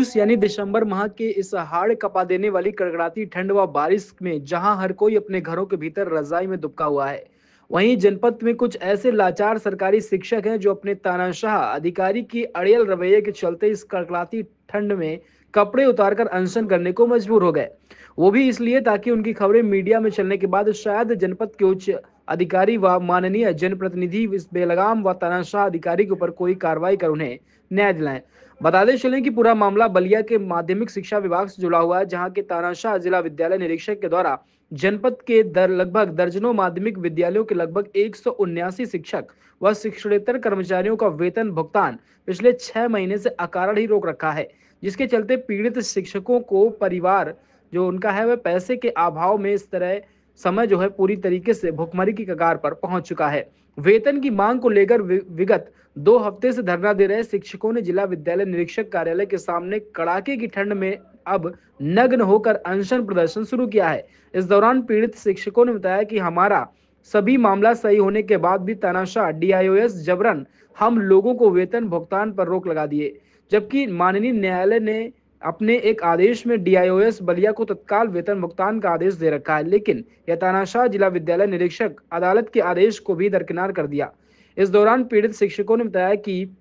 मायूस यानी दिसंबर माह के इस हाड़ कपा देने वाली कड़कड़ाती ठंड व बारिश में जहां हर कोई अपने घरों के भीतर रजाई में दुबका हुआ है, वहीं जनपद में कुछ ऐसे लाचार सरकारी शिक्षक हैं जो अपने तानाशाह अधिकारी की अड़ियल रवैये के चलते इस कड़कड़ाती ठंड में कपड़े उतारकर अनशन करने को मजबूर हो गए। वो भी इसलिए ताकि उनकी खबरें मीडिया में चलने के बाद शायद जनपद के उच्च अधिकारी व माननीय जनप्रतिनिधि इस बेलगाम व तानाशाह अधिकारी के ऊपर कोई कार्रवाई कर उन्हें न्याय दिलाएं। बताते चलें कि पूरा मामला बलिया के माध्यमिक शिक्षा विभाग से जुड़ा हुआ है, जहां के तानाशाह जिला विद्यालय निरीक्षक के द्वारा जनपद के लगभग दर्जनों माध्यमिक विद्यालयों के लगभग 179 शिक्षक व शिक्षणेतर कर्मचारियों का वेतन भुगतान पिछले 6 महीने से अकारण ही रोक रखा है, जिसके चलते पीड़ित शिक्षकों को परिवार जो उनका है वह पैसे के अभाव में इस तरह समय जो है पूरी तरीके से भुखमरी की कगार पर पहुंच चुका है। वेतन की मांग को लेकर विगत 2 हफ्ते से धरना दे रहे शिक्षकों ने जिला विद्यालय निरीक्षक कार्यालय के सामने कड़ाके की ठंड में अब नग्न होकर अनशन प्रदर्शन शुरू किया है। इस दौरान पीड़ित शिक्षकों ने बताया कि हमारा सभी मामला सही होने के बाद भी तानाशाह DIOS जबरन हम लोगों को वेतन भुगतान पर रोक लगा दिए, जबकि माननीय न्यायालय ने अपने एक आदेश में DIOS बलिया को तत्काल वेतन भुगतान का आदेश दे रखा है, लेकिन यह तानाशाह जिला विद्यालय निरीक्षक अदालत के आदेश को भी दरकिनार कर दिया। इस दौरान पीड़ित शिक्षकों ने बताया कि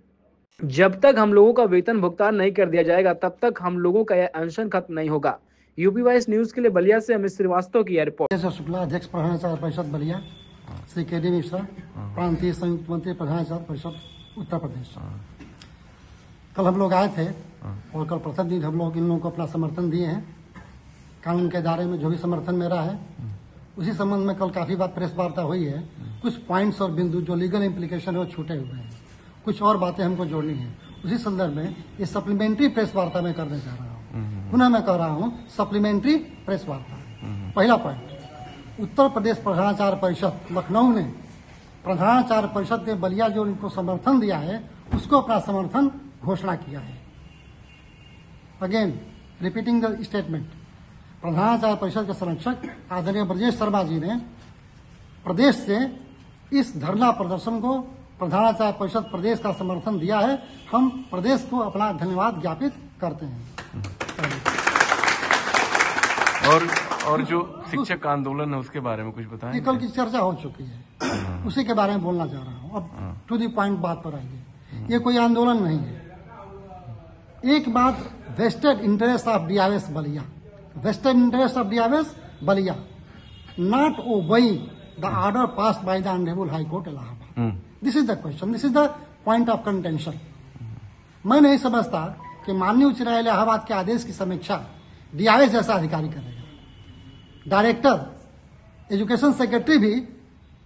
जब तक हम लोगों का वेतन भुगतान नहीं कर दिया जाएगा तब तक हम लोगों का यह अनशन खत्म नहीं होगा। यूपी वाइस न्यूज के लिए बलिया से अमित श्रीवास्तव की रिपोर्ट। शुक्ला, अध्यक्ष प्रधानाचार्य परिषद बलिया, श्री KD मिश्रा, प्रांतीय संयुक्त मंत्री प्रधानाचार्य परिषद उत्तर प्रदेश। कल हम लोग आए थे और कल प्रथम दिन हम लोग इन लोगों को अपना समर्थन दिए हैं। कानून के दायरे में जो भी समर्थन मेरा है उसी संबंध में कल काफी बात प्रेस वार्ता हुई है। कुछ पॉइंट्स और बिंदु जो लीगल इम्प्लीकेशन है वो छूटे हुए हैं, कुछ और बातें हमको जोड़नी है। उसी संदर्भ में ये सप्लीमेंट्री प्रेस वार्ता में करने जा रहा हूँ। पुनः मैं कह रहा हूँ सप्लीमेंट्री प्रेस वार्ता। पहला पॉइंट, उत्तर प्रदेश प्रधानाचार्य परिषद लखनऊ ने प्रधानाचार्य परिषद ने बलिया जो इनको समर्थन दिया है उसको अपना समर्थन घोषणा किया है। अगेन रिपीटिंग द स्टेटमेंट, प्रधानाचार्य परिषद के संरक्षक आदरणीय ब्रजेश शर्मा जी ने प्रदेश से इस धरना प्रदर्शन को प्रधानाचार्य परिषद प्रदेश का समर्थन दिया है। हम प्रदेश को अपना धन्यवाद ज्ञापित करते हैं। और जो शिक्षक आंदोलन है उसके बारे में कुछ बताएं। ये कल की चर्चा हो चुकी है, उसी के बारे में बोलना चाह रहा हूँ। अब टू दी पॉइंट बात पर आइए। ये कोई आंदोलन नहीं है। एक बात, vested interest of DIOS Ballia, vested interest of DIOS Ballia not obeying the order passed by the honourable high court Allahabad. This is the question, this is the point of contention. मैं नहीं समझता कि माननीय उच्च न्यायालय इलाहाबाद के आदेश की समीक्षा DIOS जैसा अधिकारी करेगा। डायरेक्टर, एजुकेशन सेक्रेटरी भी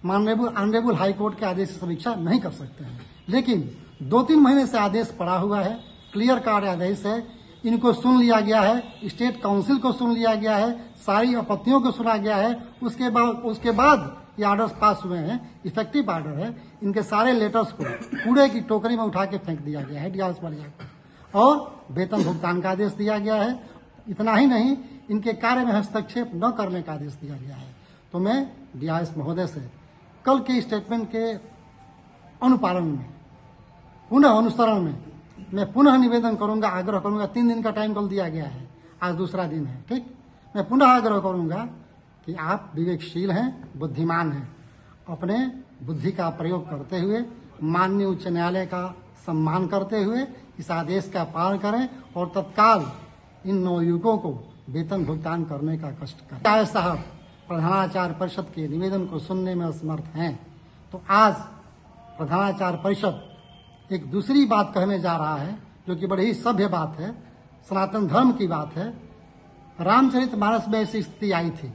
ऑनरेबल हाई कोर्ट के आदेश की समीक्षा नहीं कर सकते हैं। लेकिन 2-3 महीने से आदेश पड़ा हुआ है, क्लियर कार्ड आदेश है, इनको सुन लिया गया है, स्टेट काउंसिल को सुन लिया गया है, सारी आपत्तियों को सुना गया है। उसके बाद ये ऑर्डर्स पास हुए हैं, इफेक्टिव ऑर्डर है। इनके सारे लेटर्स को कूड़े की टोकरी में उठा के फेंक दिया गया है DIOS बलिया को, और वेतन भुगतान का आदेश दिया गया है। इतना ही नहीं, इनके कार्य में हस्तक्षेप न करने का आदेश दिया गया है। तो मैं DIOS महोदय से कल के स्टेटमेंट के अनुपालन में, पुनः अनुसरण में मैं पुनः निवेदन करूंगा, आग्रह करूंगा। 3 दिन का टाइम कल दिया गया है, आज दूसरा दिन है, ठीक। मैं पुनः आग्रह करूंगा कि आप विवेकशील हैं, बुद्धिमान हैं, अपने बुद्धि का प्रयोग करते हुए माननीय उच्च न्यायालय का सम्मान करते हुए इस आदेश का पालन करें और तत्काल इन नवयुवकों को वेतन भुगतान करने का कष्ट करें। DIOS साहब प्रधानाचार्य परिषद के निवेदन को सुनने में असमर्थ हैं, तो आज प्रधानाचार्य परिषद एक दूसरी बात कहने जा रहा है जो कि बड़ी ही सभ्य बात है, सनातन धर्म की बात है। रामचरितमानस में ऐसी स्थिति आई थी,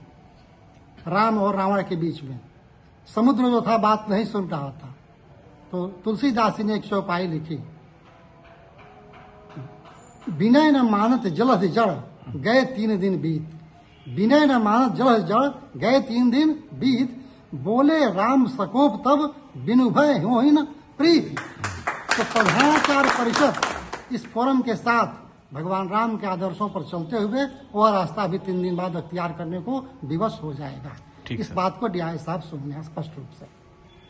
राम और रावण के बीच में। समुद्र जो था बात नहीं सुन रहा था, तो तुलसीदास जी ने एक चौपाई लिखी, विनय न मानत जलध जड़ गए 3 दिन बीत। विनय न मानत जलध जड़ गए 3 दिन बीत, बोले राम सकोप तब बिनु भय होहि न प्रीति। तो प्रधानाचार्य परिषद इस फोरम के साथ भगवान राम के आदर्शों पर चलते हुए वह रास्ता भी 3 दिन बाद अख्तियार करने को विवश हो जाएगा। इस बात को DIOS साहब सुनने स्पष्ट रूप से।